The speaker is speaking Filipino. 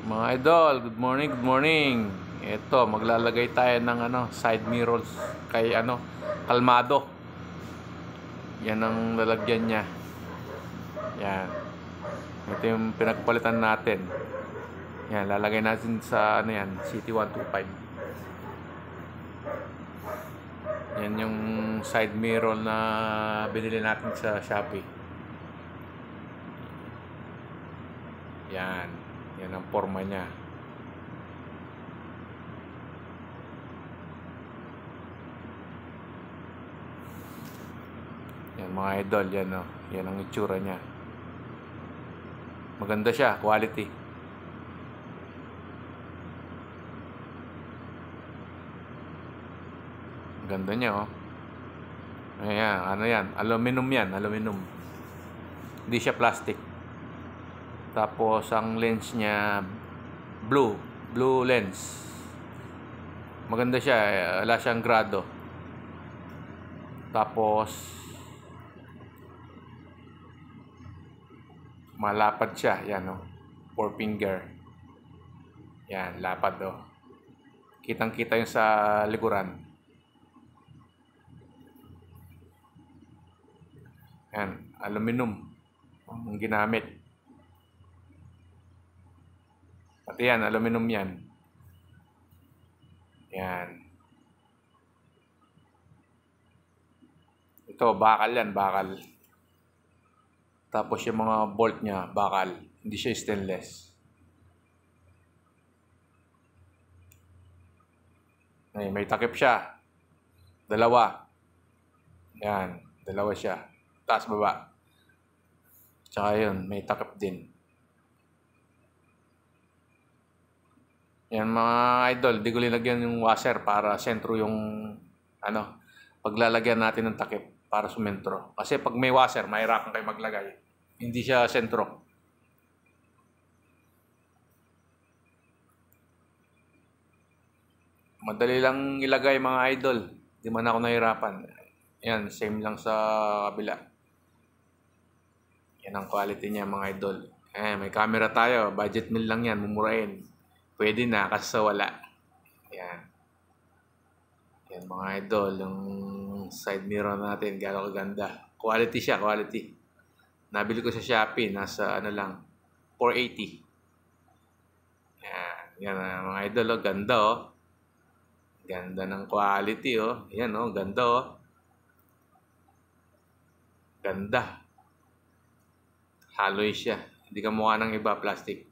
Mga idol, good morning, good morning. Ito, maglalagay tayo ng side mirrors kay Kalmado. Yan ang lalagyan niya. Yan. Ito yung pinagpalitan natin. Yan, lalagay natin sa City 125. Yan yung side mirror na binili natin sa Shopee. Yan. Yan ang forma niya. Yan mga idol, yan o. Yan ang itsura niya. Maganda siya, quality. Ganda niya oh. Ayan, yan? Aluminum yan, aluminum. Hindi siya plastic. Tapos ang lens niya blue lens. Maganda siya, wala siyang grado. Tapos malapad siya, yan oh. 4 finger. Yan, lapad oh. Kitang-kita yung sa likuran. Yan, aluminum ang ginamit. Pati yan, aluminum yan. Yan. Ito, bakal yan, bakal. Tapos yung mga bolt niya, bakal. Hindi siya stainless. Ay, may takip siya. Dalawa. Yan, dalawa siya. Taas, baba. Tsaka yun, may takip din. Yan mga idol, di ko linagyan yung washer para sentro yung paglalagyan natin ng takip para sumentro. Kasi pag may washer, mahirapan kayo maglagay. Hindi siya sentro. Madali lang ilagay mga idol. Di man ako nahirapan. Yan, same lang sa kabila. Yan ang quality niya mga idol. May camera tayo. Budget meal lang yan, mumurahin. Pwede na kasi wala. Yan. Yan mga idol, yung side mirror natin, gano'ng kaganda. Quality siya, quality. Nabili ko sa Shopee, nasa lang, 480. Yan mga idol, oh, ganda oh. Ganda ng quality oh. Yan oh, ganda oh. Ganda. Haloy siya. Hindi ka mukha ng iba, plastic.